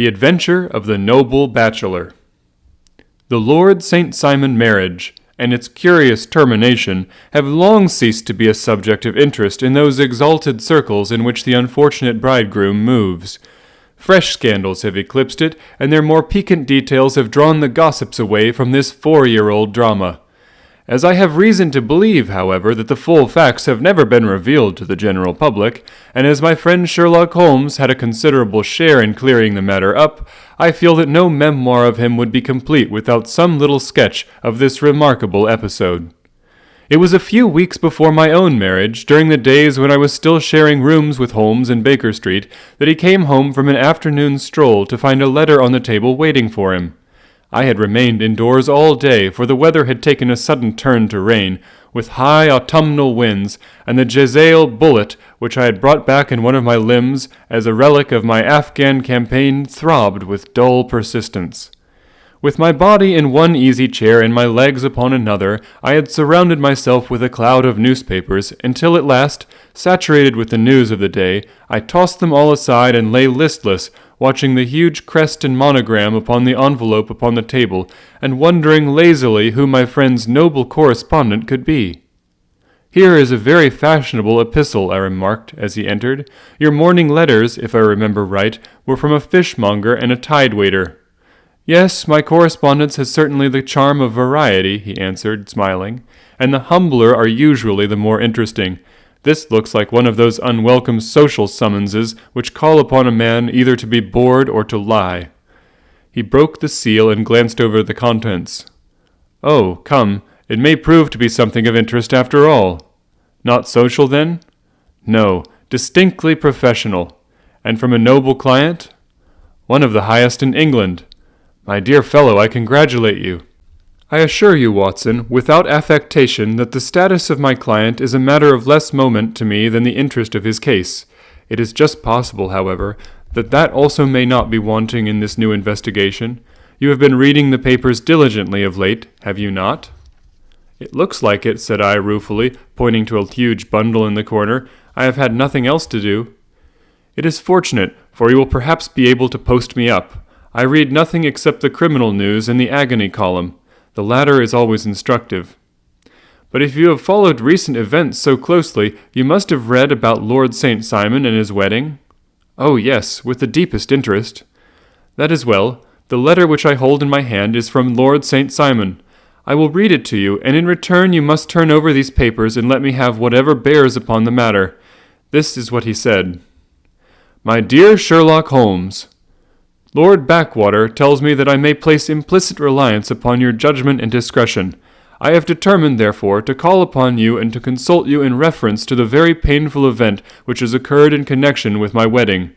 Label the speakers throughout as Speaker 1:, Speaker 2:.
Speaker 1: The Adventure of the Noble Bachelor. The Lord St. Simon marriage, and its curious termination, have long ceased to be a subject of interest in those exalted circles in which the unfortunate bridegroom moves. Fresh scandals have eclipsed it, and their more piquant details have drawn the gossips away from this 4-year-old drama. As I have reason to believe, however, that the full facts have never been revealed to the general public, and as my friend Sherlock Holmes had a considerable share in clearing the matter up, I feel that no memoir of him would be complete without some little sketch of this remarkable episode. It was a few weeks before my own marriage, during the days when I was still sharing rooms with Holmes in Baker Street, that he came home from an afternoon stroll to find a letter on the table waiting for him. I had remained indoors all day, for the weather had taken a sudden turn to rain, with high autumnal winds, and the Jezail bullet, which I had brought back in one of my limbs as a relic of my Afghan campaign, throbbed with dull persistence. With my body in one easy chair and my legs upon another, I had surrounded myself with a cloud of newspapers, until at last, saturated with the news of the day, I tossed them all aside and lay listless, watching the huge crest and monogram upon the envelope upon the table, and wondering lazily who my friend's noble correspondent could be. "Here is a very fashionable epistle," I remarked as he entered. "Your morning letters, if I remember right, were from a fishmonger and a tide-waiter." "Yes, my correspondence has certainly the charm of variety," he answered, smiling, "and the humbler are usually the more interesting. This looks like one of those unwelcome social summonses which call upon a man either to be bored or to lie." He broke the seal and glanced over the contents. "Oh, come, it may prove to be something of interest after all." "Not social, then?" "No, distinctly professional." "And from a noble client?" "One of the highest in England." "My dear fellow, I congratulate you." "I assure you, Watson, without affectation, that the status of my client is a matter of less moment to me than the interest of his case. It is just possible, however, that also may not be wanting in this new investigation. You have been reading the papers diligently of late, have you not?" "It looks like it," said I ruefully, pointing to a huge bundle in the corner. "I have had nothing else to do." "It is fortunate, for you will perhaps be able to post me up. I read nothing except the criminal news and the agony column. The latter is always instructive." "But if you have followed recent events so closely, you must have read about Lord St. Simon and his wedding?" "Oh, yes, with the deepest interest." "That is well. The letter which I hold in my hand is from Lord St. Simon. I will read it to you, and in return you must turn over these papers and let me have whatever bears upon the matter." This is what he said. "My dear Sherlock Holmes, Lord Backwater tells me that I may place implicit reliance upon your judgment and discretion. I have determined, therefore, to call upon you and to consult you in reference to the very painful event which has occurred in connection with my wedding.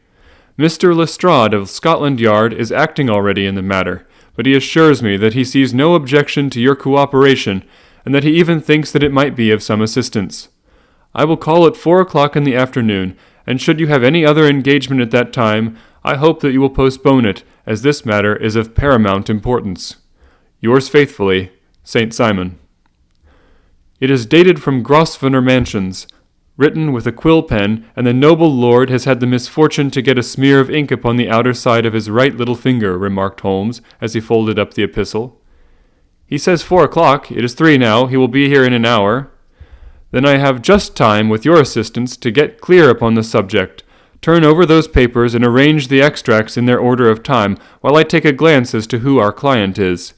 Speaker 1: Mr. Lestrade of Scotland Yard is acting already in the matter, but he assures me that he sees no objection to your cooperation, and that he even thinks that it might be of some assistance. I will call at 4 o'clock in the afternoon, and should you have any other engagement at that time, I hope that you will postpone it, as this matter is of paramount importance. Yours faithfully, St. Simon." It is dated from Grosvenor Mansions, written with a quill pen, and the noble lord has had the misfortune to get a smear of ink upon the outer side of his right little finger, remarked Holmes, as he folded up the epistle. "He says 4 o'clock. It is 3 now. He will be here in an hour." "Then I have just time, with your assistance, to get clear upon the subject. Turn over those papers and arrange the extracts in their order of time, while I take a glance as to who our client is."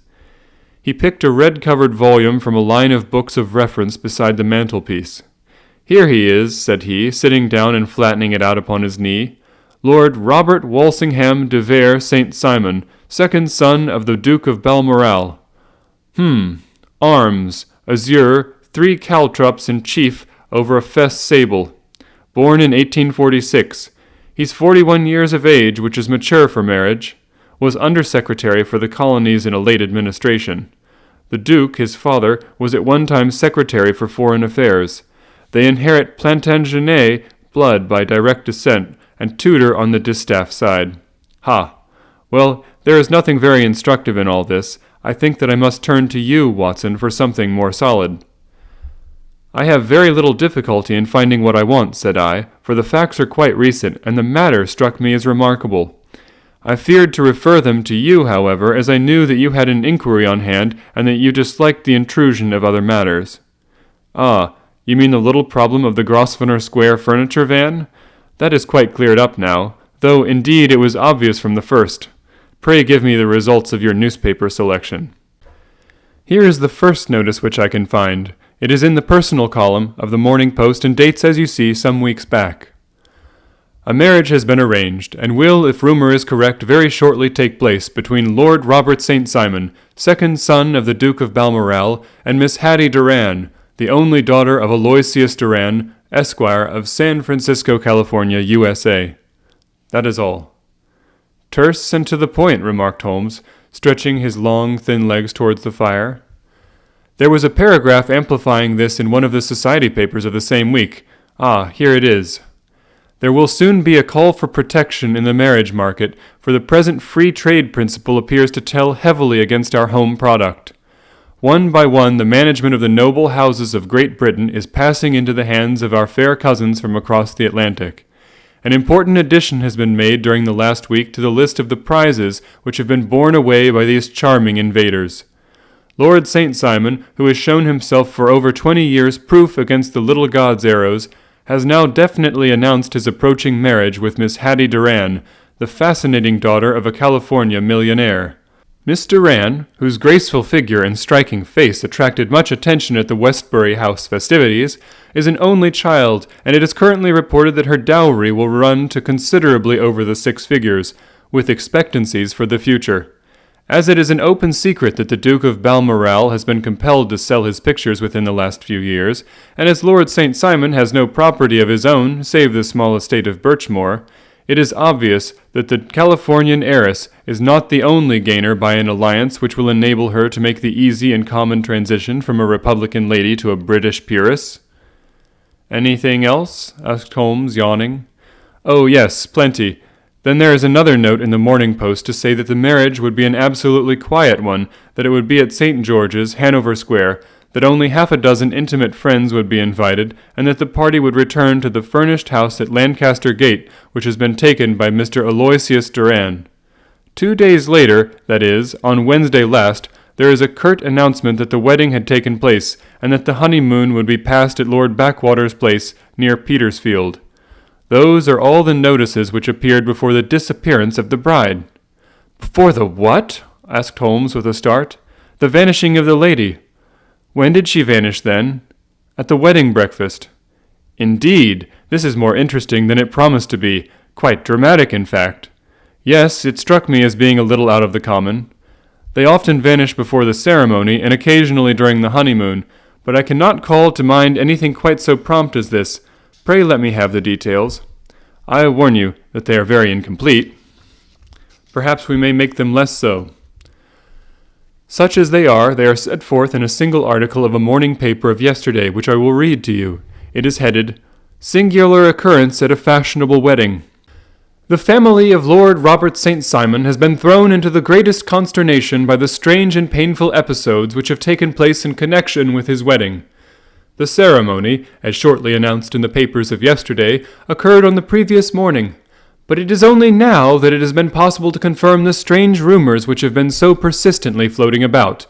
Speaker 1: He picked a red-covered volume from a line of books of reference beside the mantelpiece. "Here he is," said he, sitting down and flattening it out upon his knee. "Lord Robert Walsingham de Vere St. Simon, second son of the Duke of Balmoral. Arms, azure, 3 caltrops in chief over a fess sable. Born in 1846. He's 41 years of age, which is mature for marriage. Was Undersecretary for the Colonies in a late administration. The Duke, his father, was at one time Secretary for Foreign Affairs. They inherit Plantagenet blood by direct descent, and Tudor on the distaff side. Ha! Well, there is nothing very instructive in all this. I think that I must turn to you, Watson, for something more solid." "I have very little difficulty in finding what I want," said I, "for the facts are quite recent, and the matter struck me as remarkable. I feared to refer them to you, however, as I knew that you had an inquiry on hand and that you disliked the intrusion of other matters. Ah, you mean the little problem of the Grosvenor Square furniture van? That is quite cleared up now, though indeed it was obvious from the first. Pray give me the results of your newspaper selection. Here is the first notice which I can find. It is in the personal column of the Morning Post and dates, as you see, some weeks back. A marriage has been arranged, and will, if rumor is correct, very shortly take place between Lord Robert St. Simon, second son of the Duke of Balmoral, and Miss Hattie Duran, the only daughter of Aloysius Duran, Esquire, of San Francisco, California, USA. That is all. Terse and to the point, remarked Holmes, stretching his long, thin legs towards the fire. There was a paragraph amplifying this in one of the society papers of the same week. Ah, here it is. There will soon be a call for protection in the marriage market, for the present free trade principle appears to tell heavily against our home product. One by one, the management of the noble houses of Great Britain is passing into the hands of our fair cousins from across the Atlantic. An important addition has been made during the last week to the list of the prizes which have been borne away by these charming invaders. Lord St. Simon, who has shown himself for over 20 years proof against the little god's arrows, has now definitely announced his approaching marriage with Miss Hattie Duran, the fascinating daughter of a California millionaire. Miss Duran, whose graceful figure and striking face attracted much attention at the Westbury House festivities, is an only child, and it is currently reported that her dowry will run to considerably over the 6 figures, with expectancies for the future. As it is an open secret that the Duke of Balmoral has been compelled to sell his pictures within the last few years, and as Lord St. Simon has no property of his own save the small estate of Birchmoor, it is obvious that the Californian heiress is not the only gainer by an alliance which will enable her to make the easy and common transition from a Republican lady to a British peeress. "Anything else?" asked Holmes, yawning. "Oh, yes, plenty. Then there is another note in the Morning Post to say that the marriage would be an absolutely quiet one, that it would be at St. George's, Hanover Square, that only half a dozen intimate friends would be invited, and that the party would return to the furnished house at Lancaster Gate, which has been taken by Mr. Aloysius Duran. 2 days later, that is, on Wednesday last, there is a curt announcement that the wedding had taken place, and that the honeymoon would be passed at Lord Backwater's place, near Petersfield. Those are all the notices which appeared before the disappearance of the bride." "Before the what?" asked Holmes with a start. "The vanishing of the lady." "When did she vanish, then?" "At the wedding breakfast." "Indeed, this is more interesting than it promised to be. Quite dramatic, in fact." "Yes, it struck me as being a little out of the common. They often vanish before the ceremony, and occasionally during the honeymoon, but I cannot call to mind anything quite so prompt as this. Pray let me have the details. I warn you that they are very incomplete. Perhaps we may make them less so. Such as they are set forth in a single article of a morning paper of yesterday, which I will read to you. It is headed, "Singular Occurrence at a Fashionable Wedding." "The family of Lord Robert St. Simon has been thrown into the greatest consternation by the strange and painful episodes which have taken place in connection with his wedding. The ceremony, as shortly announced in the papers of yesterday, occurred on the previous morning, but it is only now that it has been possible to confirm the strange rumors which have been so persistently floating about.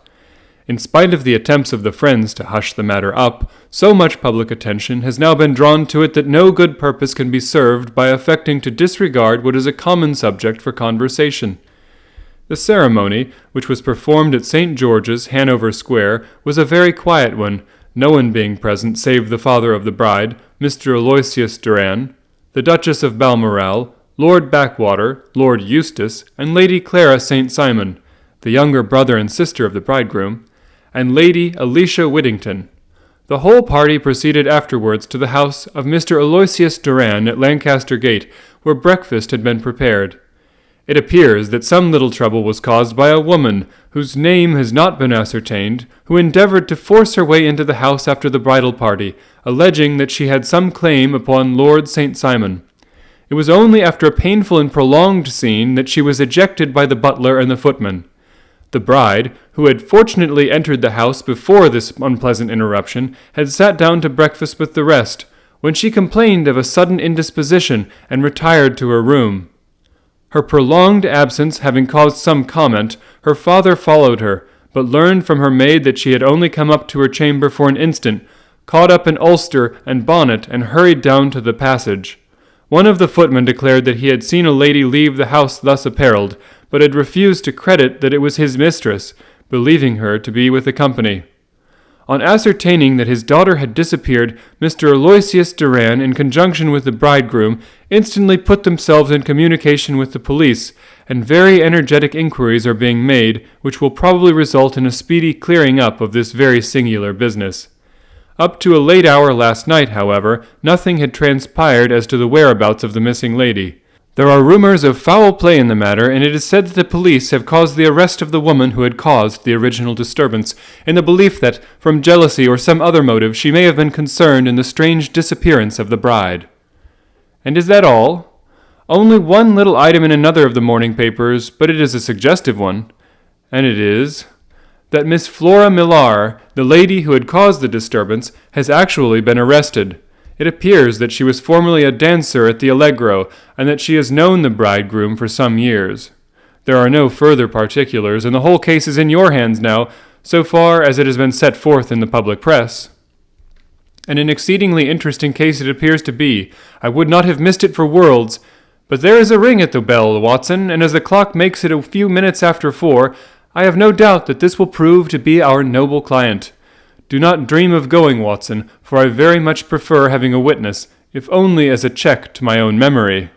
Speaker 1: In spite of the attempts of the friends to hush the matter up, so much public attention has now been drawn to it that no good purpose can be served by affecting to disregard what is a common subject for conversation. The ceremony, which was performed at St. George's, Hanover Square, was a very quiet one, no one being present save the father of the bride, Mr. Aloysius Duran, the Duchess of Balmoral, Lord Backwater, Lord Eustace, and Lady Clara St. Simon, the younger brother and sister of the bridegroom, and Lady Alicia Whittington. The whole party proceeded afterwards to the house of Mr. Aloysius Duran at Lancaster Gate, where breakfast had been prepared. It appears that some little trouble was caused by a woman, whose name has not been ascertained, who endeavored to force her way into the house after the bridal party, alleging that she had some claim upon Lord St. Simon. It was only after a painful and prolonged scene that she was ejected by the butler and the footman. The bride, who had fortunately entered the house before this unpleasant interruption, had sat down to breakfast with the rest, when she complained of a sudden indisposition and retired to her room. Her prolonged absence having caused some comment, her father followed her, but learned from her maid that she had only come up to her chamber for an instant, caught up an ulster and bonnet, and hurried down to the passage. One of the footmen declared that he had seen a lady leave the house thus apparelled, but had refused to credit that it was his mistress, believing her to be with the company. On ascertaining that his daughter had disappeared, Mr. Aloysius Duran, in conjunction with the bridegroom, instantly put themselves in communication with the police, and very energetic inquiries are being made, which will probably result in a speedy clearing up of this very singular business. Up to a late hour last night, however, nothing had transpired as to the whereabouts of the missing lady. There are rumors of foul play in the matter, and it is said that the police have caused the arrest of the woman who had caused the original disturbance, in the belief that, from jealousy or some other motive, she may have been concerned in the strange disappearance of the bride. And is that all? Only one little item in another of the morning papers, but it is a suggestive one. And it is that Miss Flora Millar, the lady who had caused the disturbance, has actually been arrested. It appears that she was formerly a dancer at the Allegro, and that she has known the bridegroom for some years. There are no further particulars, and the whole case is in your hands now, so far as it has been set forth in the public press. And an exceedingly interesting case it appears to be. I would not have missed it for worlds. But there is a ring at the bell, Watson, and as the clock makes it a few minutes after 4, I have no doubt that this will prove to be our noble client. Do not dream of going, Watson, for I very much prefer having a witness, if only as a check to my own memory.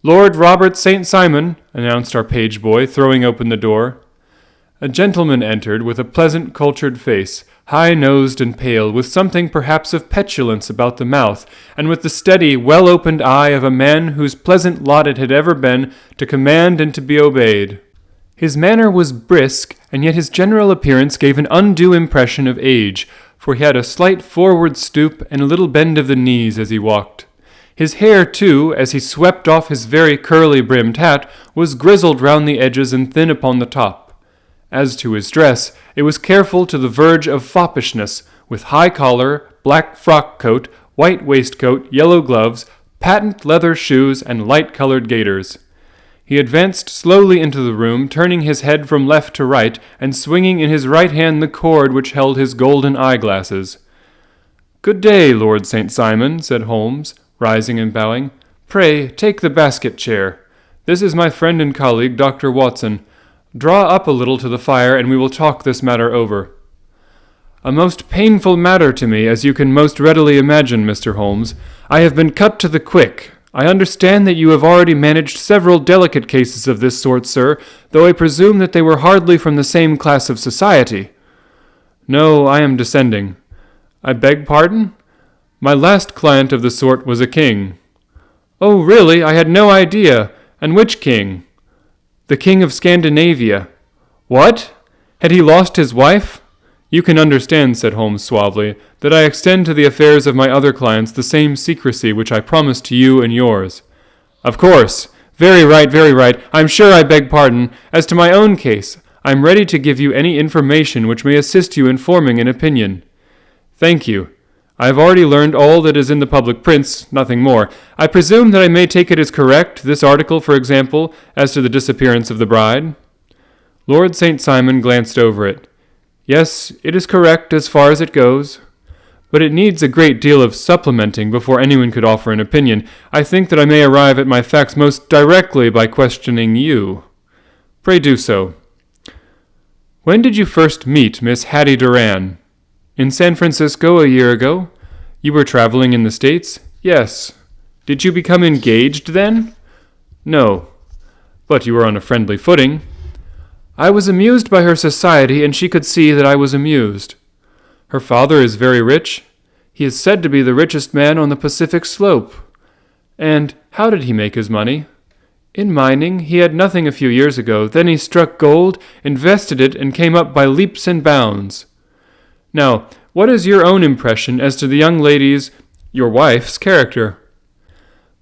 Speaker 1: Lord Robert St. Simon, announced our page boy, throwing open the door. A gentleman entered with a pleasant, cultured face, high-nosed and pale, with something perhaps of petulance about the mouth, and with the steady, well-opened eye of a man whose pleasant lot it had ever been to command and to be obeyed. His manner was brisk, and yet his general appearance gave an undue impression of age, for he had a slight forward stoop and a little bend of the knees as he walked. His hair, too, as he swept off his very curly-brimmed hat, was grizzled round the edges and thin upon the top. As to his dress, it was careful to the verge of foppishness, with high collar, black frock coat, white waistcoat, yellow gloves, patent leather shoes, and light-colored gaiters. He advanced slowly into the room, turning his head from left to right, and swinging in his right hand the cord which held his golden eyeglasses. "Good day, Lord St. Simon," said Holmes, rising and bowing. "Pray, take the basket chair. This is my friend and colleague, Dr. Watson. Draw up a little to the fire, and we will talk this matter over." "A most painful matter to me, as you can most readily imagine, Mr. Holmes. I have been cut to the quick. I understand that you have already managed several delicate cases of this sort, sir, though I presume that they were hardly from the same class of society." "No, I am descending." "I beg pardon?" "My last client of the sort was a king." "Oh, really? I had no idea. And which king?" "The King of Scandinavia." "What? Had he lost his wife?" "You can understand," said Holmes suavely, "that I extend to the affairs of my other clients the same secrecy which I promised to you and yours." "Of course. Very right, very right. I'm sure I beg pardon. As to my own case, I am ready to give you any information which may assist you in forming an opinion." "Thank you. I have already learned all that is in the public prints, nothing more. I presume that I may take it as correct, this article, for example, as to the disappearance of the bride?" Lord St. Simon glanced over it. "Yes, it is correct as far as it goes. But it needs a great deal of supplementing before anyone could offer an opinion. I think that I may arrive at my facts most directly by questioning you." "Pray do so." "When did you first meet Miss Hattie Duran?" "In San Francisco a year ago." "You were traveling in the States?" "Yes." "Did you become engaged then?" "No." "But you were on a friendly footing." "I was amused by her society, and she could see that I was amused." "Her father is very rich?" "He is said to be the richest man on the Pacific slope." "And how did he make his money?" "In mining. He had nothing a few years ago. Then he struck gold, invested it, and came up by leaps and bounds." "Now, what is your own impression as to the young lady's, your wife's, character?"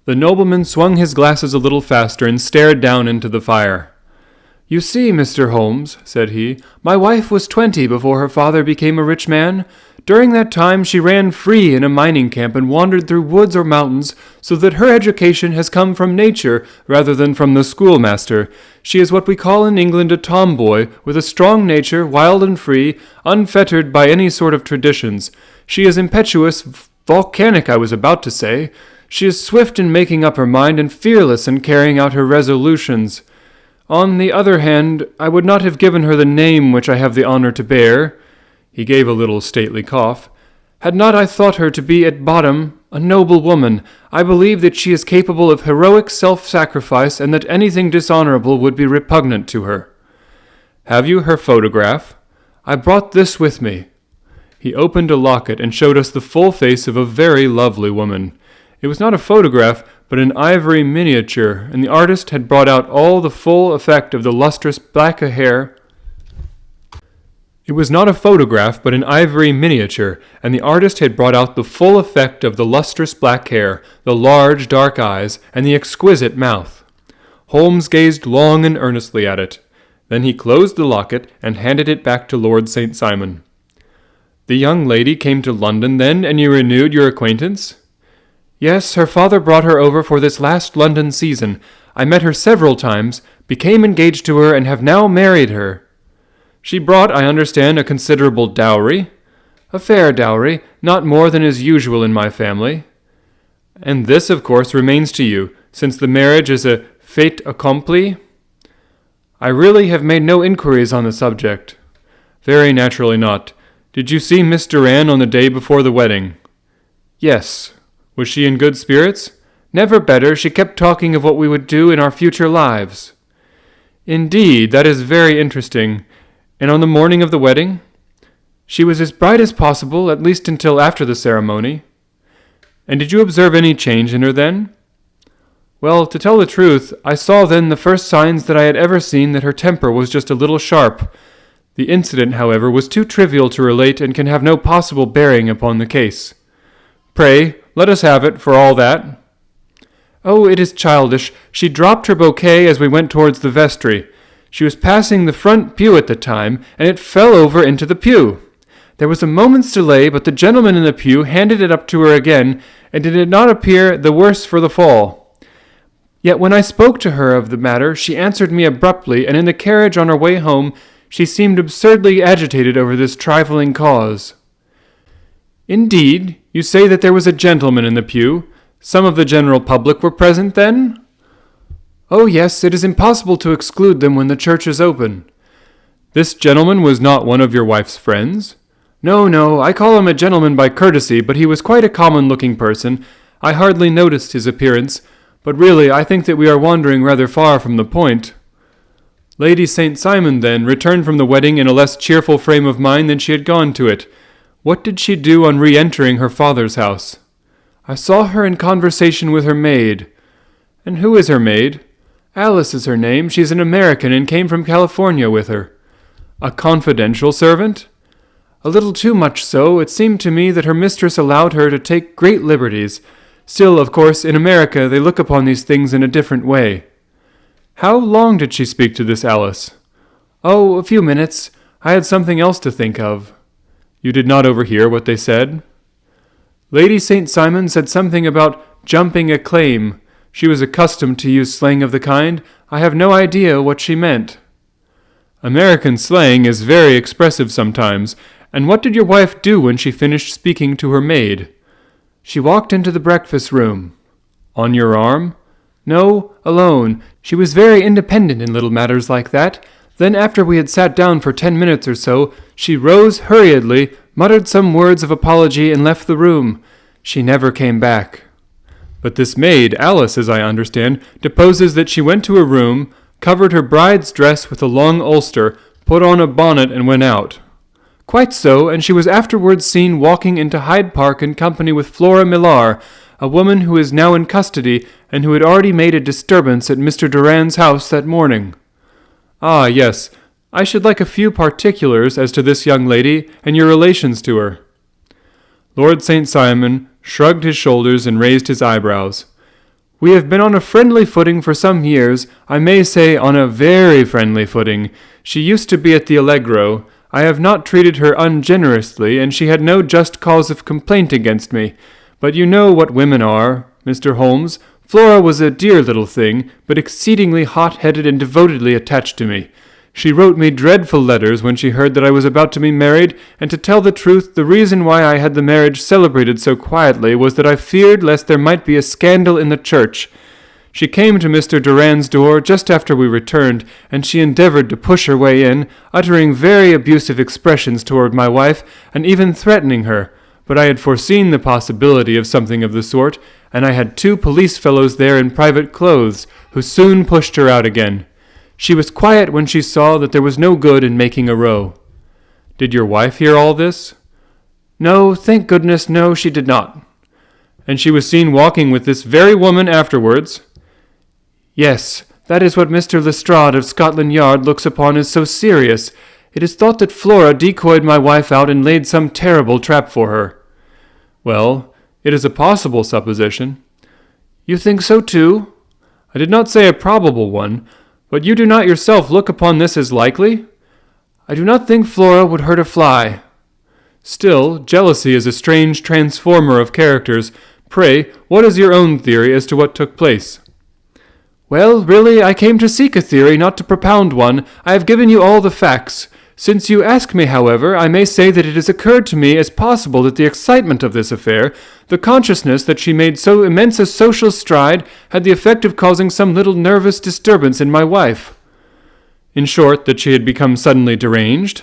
Speaker 1: The nobleman swung his glasses a little faster and stared down into the fire. "You see, Mr. Holmes," said he, "my wife was 20 before her father became a rich man. During that time she ran free in a mining camp and wandered through woods or mountains, so that her education has come from nature rather than from the schoolmaster. She is what we call in England a tomboy, with a strong nature, wild and free, unfettered by any sort of traditions. She is impetuous, volcanic, I was about to say. She is swift in making up her mind and fearless in carrying out her resolutions. On the other hand, I would not have given her the name which I have the honor to bear." He gave a little stately cough. "Had not I thought her to be at bottom a noble woman. I believe that she is capable of heroic self-sacrifice, and that anything dishonorable would be repugnant to her." "Have you her photograph?" "I brought this with me." He opened a locket and showed us the full face of a very lovely woman. It was not a photograph, but an ivory miniature, and the artist had brought out all the full effect of the lustrous black hair. It was not a photograph, but an ivory miniature, and the artist had brought out the full effect of the lustrous black hair, the large dark eyes, and the exquisite mouth. Holmes gazed long and earnestly at it. Then he closed the locket and handed it back to Lord St. Simon. "The young lady came to London then, and you renewed your acquaintance?" "Yes, her father brought her over for this last London season. I met her several times, became engaged to her, and have now married her." "She brought, I understand, a considerable dowry?" "A fair dowry, not more than is usual in my family." "And this, of course, remains to you, since the marriage is a fait accompli?" "I really have made no inquiries on the subject." "Very naturally not. Did you see Miss Durand on the day before the wedding?" "Yes." "Was she in good spirits?" "Never better. She kept talking of what we would do in our future lives." "Indeed, that is very interesting. And on the morning of the wedding?" "She was as bright as possible, at least until after the ceremony." "And did you observe any change in her then?" "Well, to tell the truth, I saw then the first signs that I had ever seen that her temper was just a little sharp. The incident, however, was too trivial to relate and can have no possible bearing upon the case." "Pray, let us have it, for all that." "Oh, it is childish. She dropped her bouquet as we went towards the vestry. She was passing the front pew at the time, and it fell over into the pew. There was a moment's delay, but the gentleman in the pew handed it up to her again, and it did not appear the worse for the fall. Yet when I spoke to her of the matter, she answered me abruptly, and in the carriage on our way home, she seemed absurdly agitated over this trifling cause." "Indeed? You say that there was a gentleman in the pew? Some of the general public were present then?" "Oh, yes, it is impossible to exclude them when the church is open." "This gentleman was not one of your wife's friends?" No, I call him a gentleman by courtesy, but he was quite a common-looking person. I hardly noticed his appearance, but really I think that we are wandering rather far from the point." Lady St. Simon, then, returned from the wedding in a less cheerful frame of mind than she had gone to it. What did she do on re-entering her father's house? "I saw her in conversation with her maid." "And who is her maid?" "Alice is her name. She's an American and came from California with her." "A confidential servant?" "A little too much so. It seemed to me that her mistress allowed her to take great liberties. Still, of course, in America they look upon these things in a different way." "How long did she speak to this Alice?" "Oh, a few minutes. I had something else to think of." "You did not overhear what they said?" "Lady St. Simon said something about jumping a claim. She was accustomed to use slang of the kind. I have no idea what she meant." "American slang is very expressive sometimes. And what did your wife do when she finished speaking to her maid?" "She walked into the breakfast room." "On your arm?" "No, alone. She was very independent in little matters like that. Then after we had sat down for 10 minutes or so, she rose hurriedly, muttered some words of apology, and left the room. She never came back." "But this maid, Alice, as I understand, deposes that she went to her room, covered her bride's dress with a long ulster, put on a bonnet, and went out." "Quite so, and she was afterwards seen walking into Hyde Park in company with Flora Millar, a woman who is now in custody, and who had already made a disturbance at Mr. Durand's house that morning." "Ah, yes. I should like a few particulars as to this young lady and your relations to her." Lord St. Simon shrugged his shoulders and raised his eyebrows. "We have been on a friendly footing for some years, I may say on a very friendly footing. She used to be at the Allegro. I have not treated her ungenerously, and she had no just cause of complaint against me. But you know what women are, Mr. Holmes. Flora was a dear little thing, but exceedingly hot-headed and devotedly attached to me. She wrote me dreadful letters when she heard that I was about to be married, and to tell the truth, the reason why I had the marriage celebrated so quietly was that I feared lest there might be a scandal in the church. She came to Mr. Durand's door just after we returned, and she endeavored to push her way in, uttering very abusive expressions toward my wife, and even threatening her. But I had foreseen the possibility of something of the sort, and I had 2 police fellows there in private clothes, who soon pushed her out again. She was quiet when she saw that there was no good in making a row. Did your wife hear all this? No, thank goodness, no, she did not. And she was seen walking with this very woman afterwards? Yes, that is what Mr. Lestrade of Scotland Yard looks upon as so serious. It is thought that Flora decoyed my wife out and laid some terrible trap for her. Well, it is a possible supposition. You think so too? I did not say a probable one, but you do not yourself look upon this as likely? I do not think Flora would hurt a fly. Still, jealousy is a strange transformer of characters. Pray, what is your own theory as to what took place? Well, really, I came to seek a theory, not to propound one. I have given you all the facts. Since you ask me, however, I may say that it has occurred to me as possible that the excitement of this affair, the consciousness that she made so immense a social stride, had the effect of causing some little nervous disturbance in my wife. In short, that she had become suddenly deranged?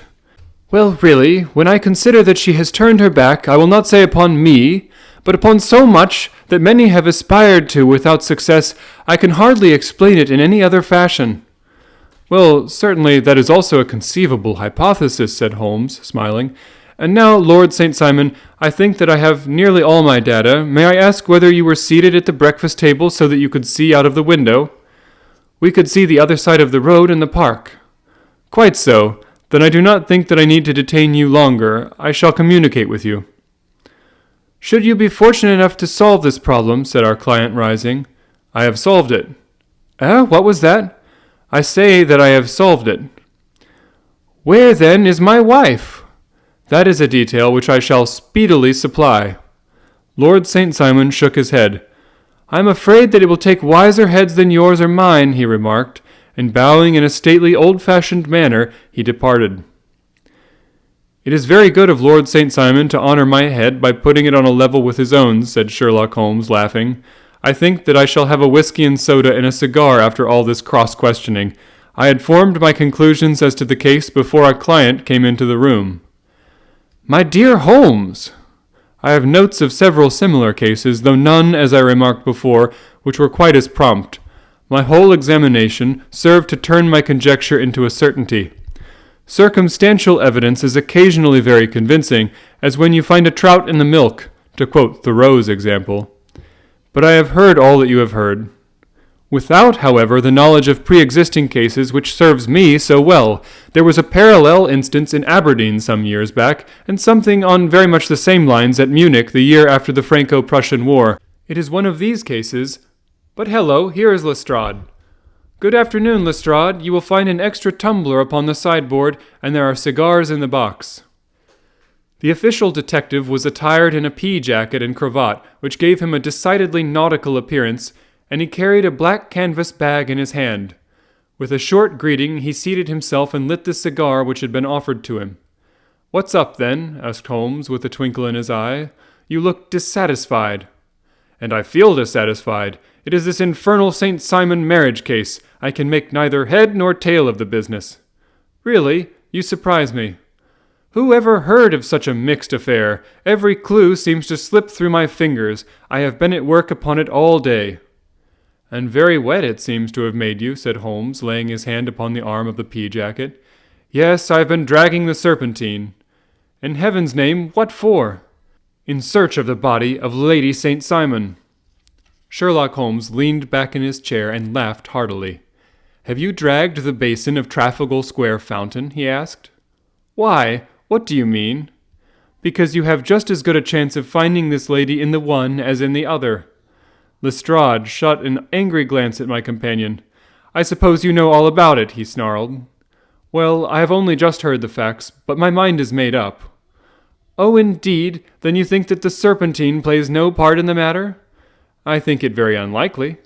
Speaker 1: Well, really, when I consider that she has turned her back, I will not say upon me, but upon so much that many have aspired to without success, I can hardly explain it in any other fashion. Well, certainly that is also a conceivable hypothesis, said Holmes, smiling. And now, Lord St. Simon, I think that I have nearly all my data. May I ask whether you were seated at the breakfast table so that you could see out of the window? We could see the other side of the road and the park. Quite so. Then I do not think that I need to detain you longer. I shall communicate with you. Should you be fortunate enough to solve this problem, said our client, rising. I have solved it. What was that? I say that I have solved it. Where, then, is my wife? That is a detail which I shall speedily supply. Lord St. Simon shook his head. I am afraid that it will take wiser heads than yours or mine, he remarked, and bowing in a stately, old-fashioned manner, he departed. It is very good of Lord St. Simon to honor my head by putting it on a level with his own, said Sherlock Holmes, laughing. I think that I shall have a whiskey and soda and a cigar after all this cross-questioning. I had formed my conclusions as to the case before our client came into the room. My dear Holmes! I have notes of several similar cases, though none, as I remarked before, which were quite as prompt. My whole examination served to turn my conjecture into a certainty. Circumstantial evidence is occasionally very convincing, as when you find a trout in the milk, to quote Thoreau's example. But I have heard all that you have heard. Without, however, the knowledge of pre-existing cases which serves me so well. There was a parallel instance in Aberdeen some years back, and something on very much the same lines at Munich the year after the Franco-Prussian War. It is one of these cases. But hello, here is Lestrade. Good afternoon, Lestrade. You will find an extra tumbler upon the sideboard, and there are cigars in the box. The official detective was attired in a pea jacket and cravat, which gave him a decidedly nautical appearance, and he carried a black canvas bag in his hand. With a short greeting, he seated himself and lit the cigar which had been offered to him. "What's up, then?" asked Holmes, with a twinkle in his eye. "You look dissatisfied." "And I feel dissatisfied. It is this infernal St. Simon marriage case. I can make neither head nor tail of the business." "Really? You surprise me." "Who ever heard of such a mixed affair? Every clue seems to slip through my fingers. I have been at work upon it all day." "And very wet it seems to have made you," said Holmes, laying his hand upon the arm of the pea-jacket. "Yes, I have been dragging the Serpentine." "In heaven's name, what for?" "In search of the body of Lady St. Simon." Sherlock Holmes leaned back in his chair and laughed heartily. "Have you dragged the basin of Trafalgar Square fountain?" he asked. "Why? What do you mean?" "Because you have just as good a chance of finding this lady in the one as in the other." Lestrade shot an angry glance at my companion. "I suppose you know all about it," he snarled. Well, I have only just heard the facts, but my mind is made up. Oh, indeed? Then you think that the Serpentine plays no part in the matter? I think it very unlikely.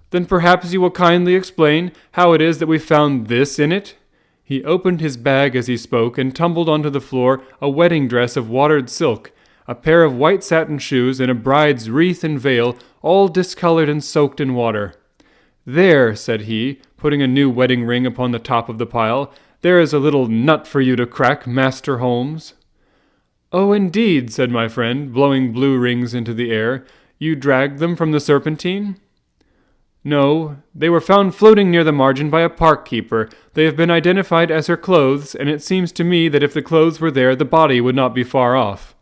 Speaker 1: Then perhaps you will kindly explain how it is that we found this in it? He opened his bag as he spoke and tumbled onto the floor a wedding dress of watered silk, a pair of white satin shoes, and a bride's wreath and veil, all discolored and soaked in water. There, said he, putting a new wedding ring upon the top of the pile, there is a little nut for you to crack, Master Holmes. Oh, indeed, said my friend, blowing blue rings into the air. You dragged them from the Serpentine? No, they were found floating near the margin by a park keeper. They have been identified as her clothes, and it seems to me that if the clothes were there, the body would not be far off.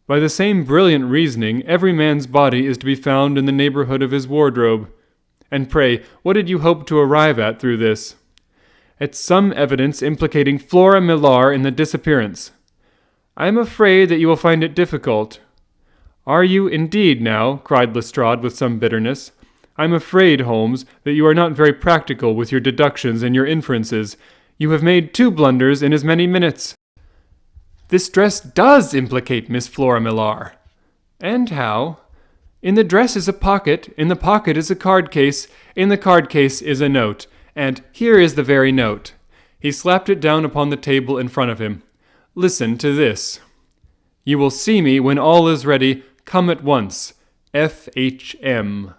Speaker 1: By the same brilliant reasoning, every man's body is to be found in the neighborhood of his wardrobe. And pray, what did you hope to arrive at through this? At some evidence implicating Flora Millar in the disappearance. I am afraid that you will find it difficult. Are you indeed now? Cried Lestrade with some bitterness. I am afraid, Holmes, that you are not very practical with your deductions and your inferences. You have made 2 blunders in as many minutes. This dress does implicate Miss Flora Millar. And how? In the dress is a pocket, in the pocket is a card case, in the card case is a note, and here is the very note. He slapped it down upon the table in front of him. Listen to this. You will see me when all is ready. Come at once. F.H.M.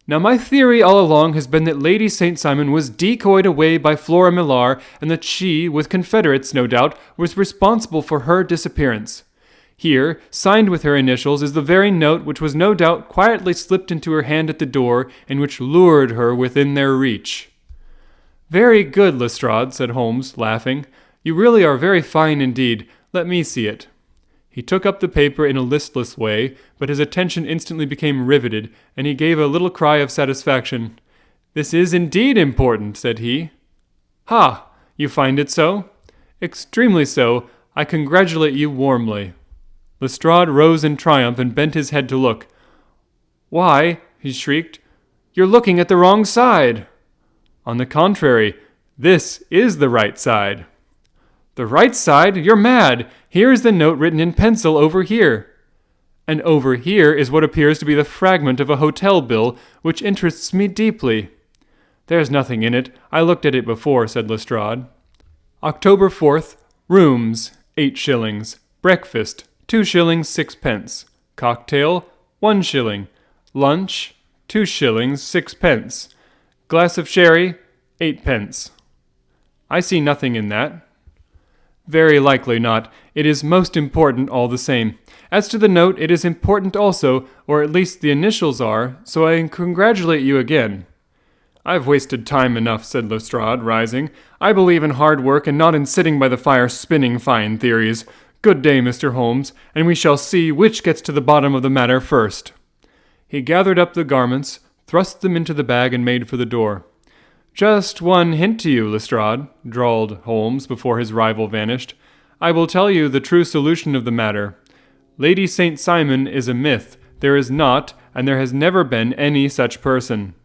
Speaker 1: Now my theory all along has been that Lady St. Simon was decoyed away by Flora Millar, and that she, with confederates no doubt, was responsible for her disappearance. Here, signed with her initials, is the very note which was no doubt quietly slipped into her hand at the door, and which lured her within their reach. Very good, Lestrade, said Holmes, laughing. You really are very fine indeed. Let me see it. He took up the paper in a listless way, but his attention instantly became riveted, and he gave a little cry of satisfaction. This is indeed important, said he. Ha! You find it so? Extremely so. I congratulate you warmly. Lestrade rose in triumph and bent his head to look. Why, he shrieked, you're looking at the wrong side. On the contrary, this is the right side. The right side? You're mad. Here is the note written in pencil over here. And over here is what appears to be the fragment of a hotel bill, which interests me deeply. There's nothing in it. I looked at it before, said Lestrade. October 4th, rooms, 8 shillings. Breakfast, 2 shillings 6 pence. Cocktail, 1 shilling. Lunch, 2 shillings 6 pence. Glass of sherry, 8 pence. I see nothing in that. Very likely not. It is most important all the same. As to the note, it is important also, or at least the initials are, so I congratulate you again. I've wasted time enough, said Lestrade, rising. I believe in hard work and not in sitting by the fire spinning fine theories. Good day, Mr. Holmes, and we shall see which gets to the bottom of the matter first. He gathered up the garments, thrust them into the bag, and made for the door. Just one hint to you, Lestrade, drawled Holmes before his rival vanished. I will tell you the true solution of the matter. Lady St. Simon is a myth. There is not, and there has never been any such person.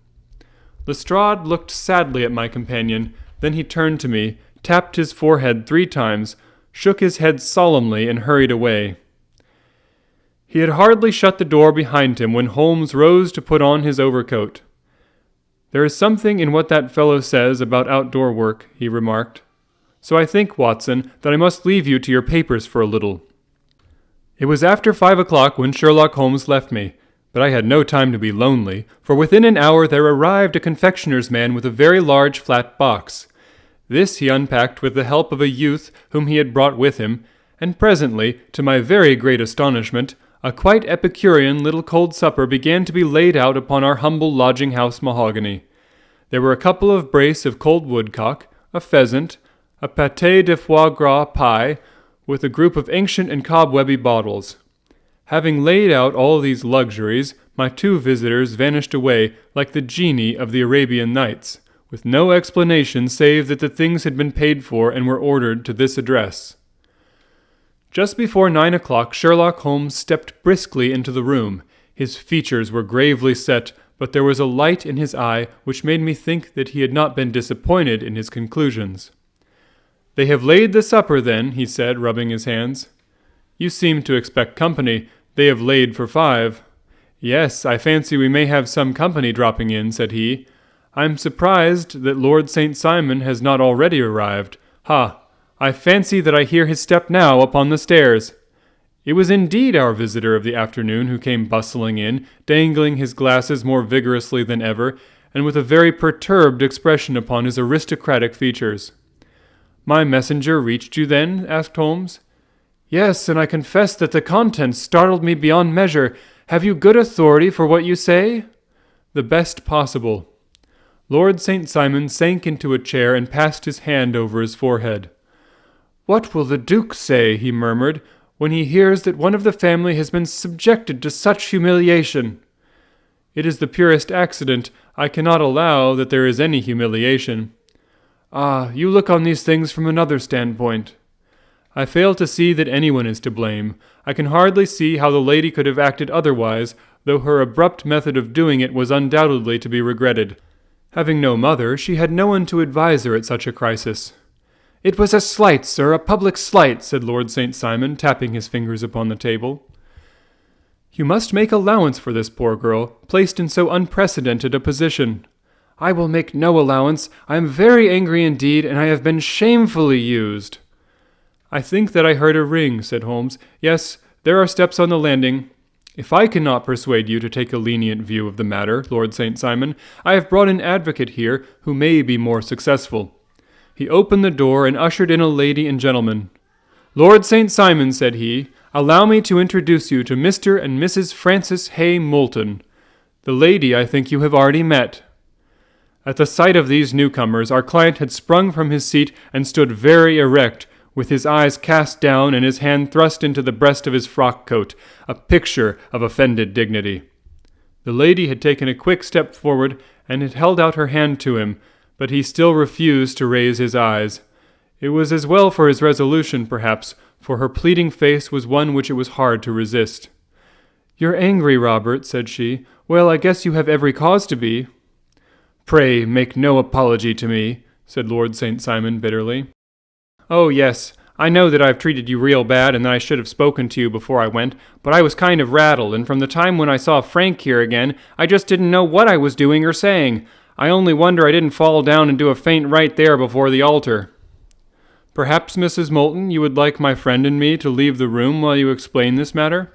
Speaker 1: Lestrade looked sadly at my companion. Then he turned to me, tapped his forehead 3 times, shook his head solemnly, and hurried away. He had hardly shut the door behind him when Holmes rose to put on his overcoat. There is something in what that fellow says about outdoor work, he remarked. So I think, Watson, that I must leave you to your papers for a little. It was after 5 o'clock when Sherlock Holmes left me, but I had no time to be lonely, for within an hour there arrived a confectioner's man with a very large flat box. This he unpacked with the help of a youth whom he had brought with him, and presently, to my very great astonishment, a quite Epicurean little cold supper began to be laid out upon our humble lodging-house mahogany. There were a couple of brace of cold woodcock, a pheasant, a pâté de foie gras pie, with a group of ancient and cobwebby bottles. Having laid out all these luxuries, my 2 visitors vanished away like the genii of the Arabian Nights, with no explanation save that the things had been paid for and were ordered to this address. Just before 9 o'clock, Sherlock Holmes stepped briskly into the room. His features were gravely set, but there was a light in his eye which made me think that he had not been disappointed in his conclusions. "They have laid the supper, then," he said, rubbing his hands. "You seem to expect company. They have laid for 5. "Yes, I fancy we may have some company dropping in," said he. "I'm surprised that Lord St. Simon has not already arrived. Ha! I fancy that I hear his step now upon the stairs." It was indeed our visitor of the afternoon who came bustling in, dangling his glasses more vigorously than ever, and with a very perturbed expression upon his aristocratic features. "My messenger reached you, then?" asked Holmes. "Yes, and I confess that the contents startled me beyond measure. Have you good authority for what you say?" "The best possible." Lord St. Simon sank into a chair and passed his hand over his forehead. "What will the Duke say," he murmured, "when he hears that one of the family has been subjected to such humiliation?" "It is the purest accident. I cannot allow that there is any humiliation." "Ah, you look on these things from another standpoint." "I fail to see that anyone is to blame. I can hardly see how the lady could have acted otherwise, though her abrupt method of doing it was undoubtedly to be regretted. Having no mother, she had no one to advise her at such a crisis." "It was a slight, sir, a public slight," said Lord St. Simon, tapping his fingers upon the table. "You must make allowance for this poor girl, placed in so unprecedented a position." "I will make no allowance. I am very angry indeed, and I have been shamefully used." "I think that I heard a ring," said Holmes. "Yes, there are steps on the landing. If I cannot persuade you to take a lenient view of the matter, Lord St. Simon, I have brought an advocate here who may be more successful." He opened the door and ushered in a lady and gentleman. "Lord St. Simon," said he, "allow me to introduce you to Mr. and Mrs. Francis Hay Moulton. The lady I think you have already met." At the sight of these newcomers, our client had sprung from his seat and stood very erect, with his eyes cast down and his hand thrust into the breast of his frock coat, a picture of offended dignity. The lady had taken a quick step forward and had held out her hand to him, but he still refused to raise his eyes. It was as well for his resolution, perhaps, for her pleading face was one which it was hard to resist. "You're angry, Robert," said she. "Well, I guess you have every cause to be." "Pray make no apology to me," said Lord St. Simon bitterly. "Oh, yes, I know that I've treated you real bad and that I should have spoken to you before I went, but I was kind of rattled, and from the time when I saw Frank here again, I just didn't know what I was doing or saying. I only wonder I didn't fall down and do a faint right there before the altar." "Perhaps, Mrs. Moulton, you would like my friend and me to leave the room while you explain this matter?"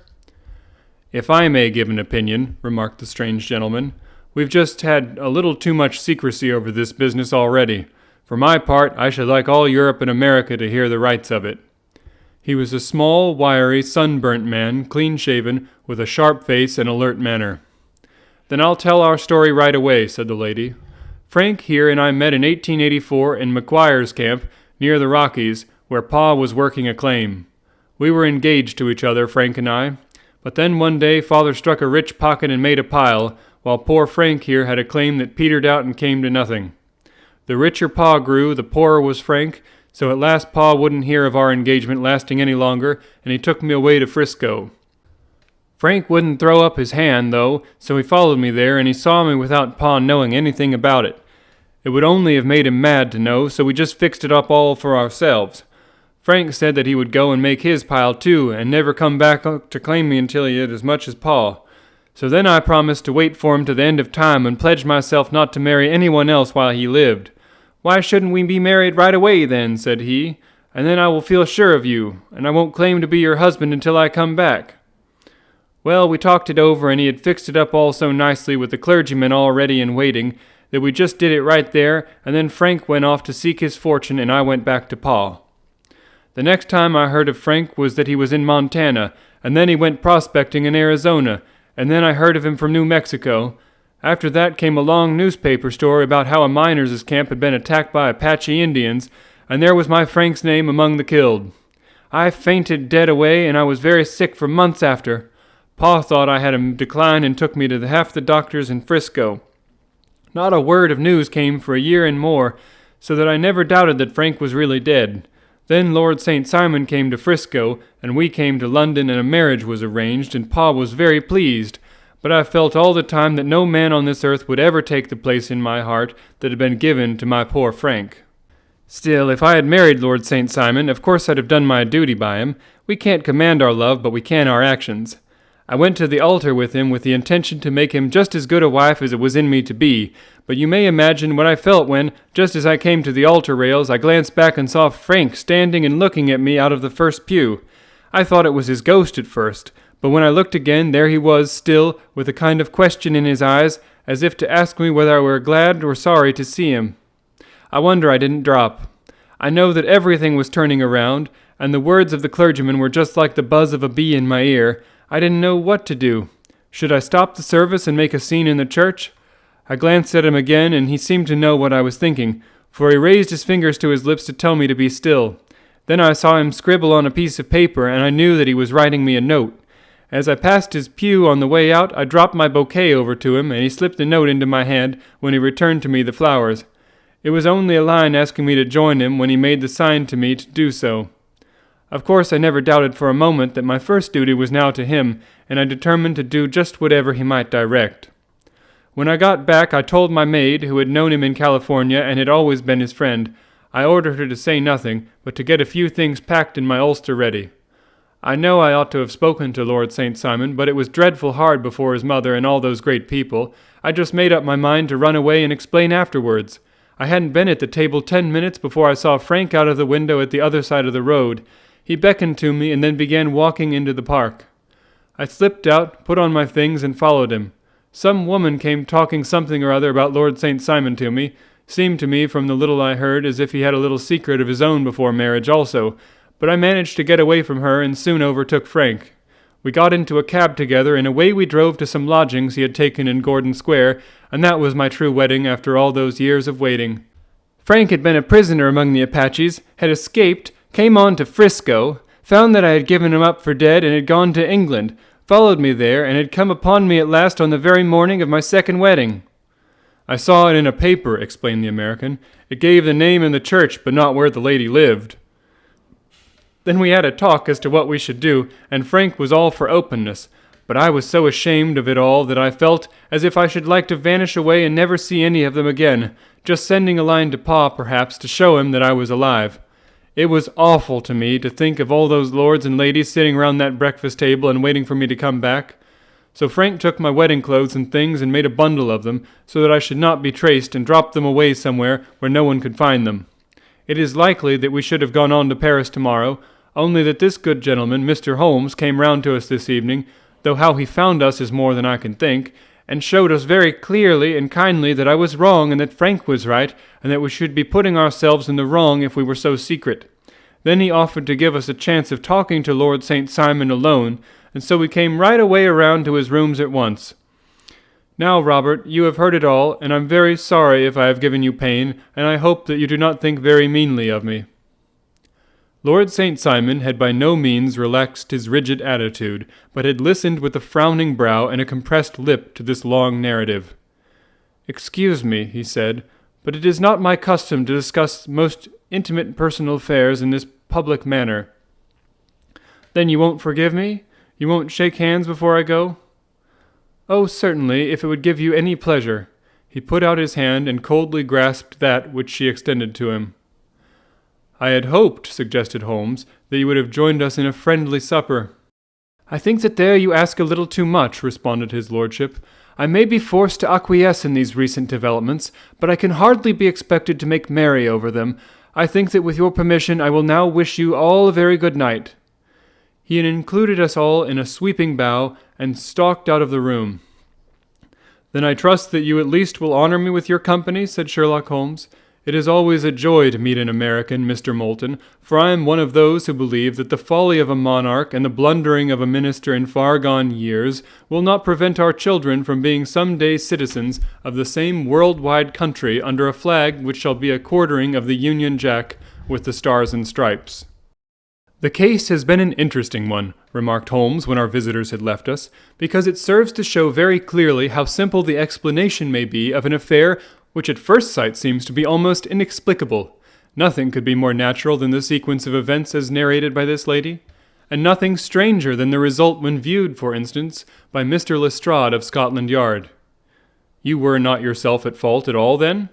Speaker 1: "If I may give an opinion," remarked the strange gentleman, "we've just had a little too much secrecy over this business already. For my part, I should like all Europe and America to hear the rights of it." He was a small, wiry, sunburnt man, clean-shaven, with a sharp face and alert manner. "Then I'll tell our story right away," said the lady. "Frank here and I met in 1884 in McGuire's camp, near the Rockies, where Pa was working a claim. We were engaged to each other, Frank and I. But then one day Father struck a rich pocket and made a pile, while poor Frank here had a claim that petered out and came to nothing. The richer Pa grew, the poorer was Frank, so at last Pa wouldn't hear of our engagement lasting any longer, and he took me away to Frisco. Frank wouldn't throw up his hand, though, so he followed me there, and he saw me without Pa knowing anything about it. It would only have made him mad to know, so we just fixed it up all for ourselves. Frank said that he would go and make his pile too, and never come back to claim me until he had as much as Pa. So then I promised to wait for him to the end of time and pledged myself not to marry anyone else while he lived. 'Why shouldn't we be married right away then?' said he, 'and then I will feel sure of you, and I won't claim to be your husband until I come back.' Well, we talked it over, and he had fixed it up all so nicely with the clergyman all ready and waiting, that we just did it right there, and then Frank went off to seek his fortune, and I went back to Pa. The next time I heard of Frank was that he was in Montana, and then he went prospecting in Arizona, and then I heard of him from New Mexico. After that came a long newspaper story about how a miners' camp had been attacked by Apache Indians, and there was my Frank's name among the killed. I fainted dead away, and I was very sick for months after. Pa thought I had a decline and took me to half the doctors in Frisco. Not a word of news came for a year and more, so that I never doubted that Frank was really dead. Then Lord St. Simon came to Frisco, and we came to London, and a marriage was arranged, and Pa was very pleased. But I felt all the time that no man on this earth would ever take the place in my heart that had been given to my poor Frank. Still, if I had married Lord St. Simon, of course I'd have done my duty by him. We can't command our love, but we can our actions. I went to the altar with him with the intention to make him just as good a wife as it was in me to be, but you may imagine what I felt when, just as I came to the altar rails, I glanced back and saw Frank standing and looking at me out of the first pew. I thought it was his ghost at first, but when I looked again, there he was still, with a kind of question in his eyes, as if to ask me whether I were glad or sorry to see him. I wonder I didn't drop. I know that everything was turning around, and the words of the clergyman were just like the buzz of a bee in my ear. I didn't know what to do. Should I stop the service and make a scene in the church? I glanced at him again, and he seemed to know what I was thinking, for he raised his fingers to his lips to tell me to be still. Then I saw him scribble on a piece of paper, and I knew that he was writing me a note. As I passed his pew on the way out, I dropped my bouquet over to him, and he slipped the note into my hand when he returned to me the flowers. It was only a line asking me to join him when he made the sign to me to do so. Of course, I never doubted for a moment that my first duty was now to him, and I determined to do just whatever he might direct. When I got back, I told my maid, who had known him in California and had always been his friend. I ordered her to say nothing, but to get a few things packed in my ulster ready. I know I ought to have spoken to Lord St. Simon, but it was dreadful hard before his mother and all those great people. I just made up my mind to run away and explain afterwards. I hadn't been at the table 10 minutes before I saw Frank out of the window at the other side of the road. He beckoned to me and then began walking into the park. I slipped out, put on my things, and followed him. Some woman came talking something or other about Lord St. Simon to me. Seemed to me, from the little I heard, as if he had a little secret of his own before marriage also, but I managed to get away from her and soon overtook Frank. We got into a cab together, and away we drove to some lodgings he had taken in Gordon Square, and that was my true wedding after all those years of waiting. Frank had been a prisoner among the Apaches, had escaped, came on to Frisco, found that I had given him up for dead and had gone to England, followed me there, and had come upon me at last on the very morning of my second wedding. I saw it in a paper, explained the American. It gave the name and the church, but not where the lady lived. Then we had a talk as to what we should do, and Frank was all for openness, but I was so ashamed of it all that I felt as if I should like to vanish away and never see any of them again, just sending a line to Pa, perhaps, to show him that I was alive. It was awful to me to think of all those lords and ladies sitting round that breakfast table and waiting for me to come back. So Frank took my wedding clothes and things and made a bundle of them, so that I should not be traced, and dropped them away somewhere where no one could find them. It is likely that we should have gone on to Paris tomorrow, only that this good gentleman, Mr. Holmes, came round to us this evening, though how he found us is more than I can think, and showed us very clearly and kindly that I was wrong and that Frank was right, and that we should be putting ourselves in the wrong if we were so secret. Then he offered to give us a chance of talking to Lord St. Simon alone, and so we came right away around to his rooms at once. Now, Robert, you have heard it all, and I'm very sorry if I have given you pain, and I hope that you do not think very meanly of me. Lord St. Simon had by no means relaxed his rigid attitude, but had listened with a frowning brow and a compressed lip to this long narrative. "Excuse me," he said, "but it is not my custom to discuss most intimate personal affairs in this public manner." "Then you won't forgive me? You won't shake hands before I go?" "Oh, certainly, if it would give you any pleasure." He put out his hand and coldly grasped that which she extended to him. "I had hoped," suggested Holmes, "that you would have joined us in a friendly supper." "I think that there you ask a little too much," responded his lordship. "I may be forced to acquiesce in these recent developments, but I can hardly be expected to make merry over them. I think that with your permission I will now wish you all a very good night." He had included us all in a sweeping bow, and stalked out of the room. "Then I trust that you at least will honor me with your company," said Sherlock Holmes. "It is always a joy to meet an American, Mr. Moulton, for I am one of those who believe that the folly of a monarch and the blundering of a minister in far-gone years will not prevent our children from being some day citizens of the same world-wide country under a flag which shall be a quartering of the Union Jack with the stars and stripes." "The case has been an interesting one," remarked Holmes when our visitors had left us, "because it serves to show very clearly how simple the explanation may be of an affair which at first sight seems to be almost inexplicable. Nothing could be more natural than the sequence of events as narrated by this lady, and nothing stranger than the result when viewed, for instance, by Mr. Lestrade of Scotland Yard." "You were not yourself at fault at all, then?"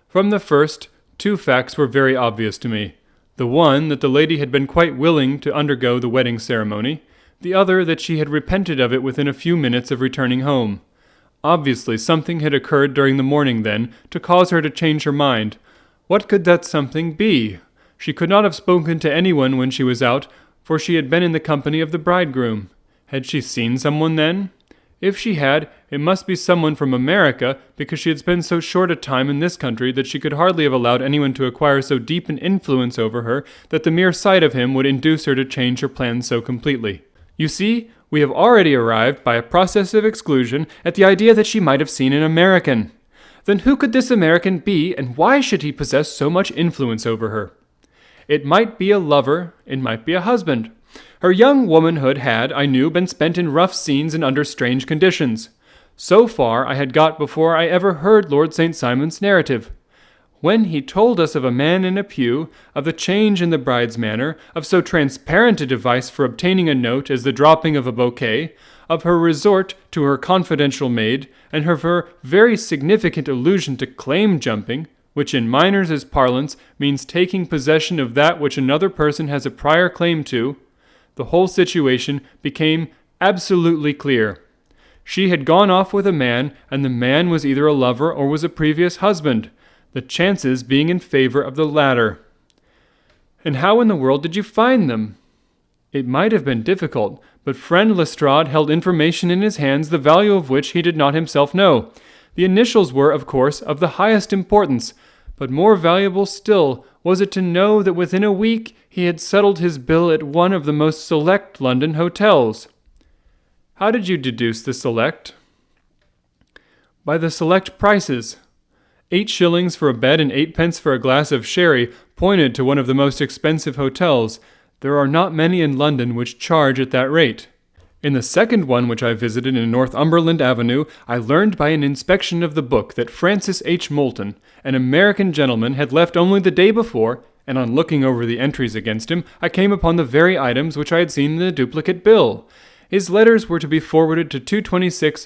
Speaker 1: "From the first, Two facts were very obvious to me. The one, that the lady had been quite willing to undergo the wedding ceremony. The other, that she had repented of it within a few minutes of returning home. Obviously, something had occurred during the morning, then, to cause her to change her mind. What could that something be? She could not have spoken to anyone when she was out, for she had been in the company of the bridegroom. Had she seen someone, then? If she had, it must be someone from America, because she had spent so short a time in this country that she could hardly have allowed anyone to acquire so deep an influence over her that the mere sight of him would induce her to change her plans so completely. You see, we have already arrived, by a process of exclusion, at the idea that she might have seen an American. Then who could this American be, and why should he possess so much influence over her? It might be a lover, it might be a husband. Her young womanhood had, I knew, been spent in rough scenes and under strange conditions. So far I had got before I ever heard Lord St. Simon's narrative. When he told us of a man in a pew, of the change in the bride's manner, of so transparent a device for obtaining a note as the dropping of a bouquet, of her resort to her confidential maid, and of her very significant allusion to claim jumping, which in miners' parlance means taking possession of that which another person has a prior claim to, the whole situation became absolutely clear. She had gone off with a man, and the man was either a lover or was a previous husband, the chances being in favor of the latter. And how in the world did you find them? It might have been difficult, but friend Lestrade held information in his hands the value of which he did not himself know. The initials were, of course, of the highest importance, but more valuable still was it to know that within a week he had settled his bill at one of the most select London hotels. How did you deduce the select? By the select prices. 8 shillings for a bed and 8 pence for a glass of sherry pointed to one of the most expensive hotels. There are not many in London which charge at that rate. In the second one which I visited in Northumberland Avenue, I learned by an inspection of the book that Francis H. Moulton, an American gentleman, had left only the day before, and on looking over the entries against him, I came upon the very items which I had seen in the duplicate bill. His letters were to be forwarded to 226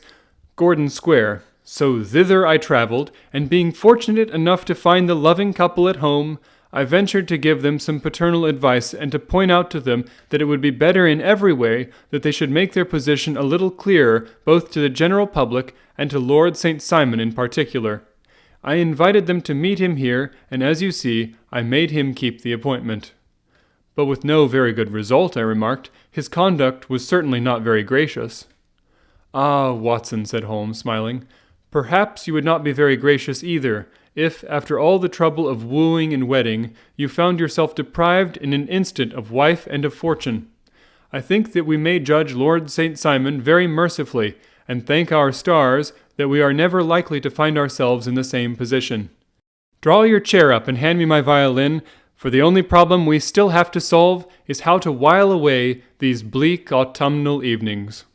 Speaker 1: Gordon Square. So thither I travelled, and being fortunate enough to find the loving couple at home, I ventured to give them some paternal advice and to point out to them that it would be better in every way that they should make their position a little clearer both to the general public and to Lord St. Simon in particular. I invited them to meet him here, and as you see, I made him keep the appointment. But with no very good result, I remarked. His conduct was certainly not very gracious. Ah, Watson, said Holmes, smiling, perhaps you would not be very gracious either, if, after all the trouble of wooing and wedding, you found yourself deprived in an instant of wife and of fortune. I think that we may judge Lord St. Simon very mercifully, and thank our stars that we are never likely to find ourselves in the same position. Draw your chair up and hand me my violin, for the only problem we still have to solve is how to while away these bleak autumnal evenings.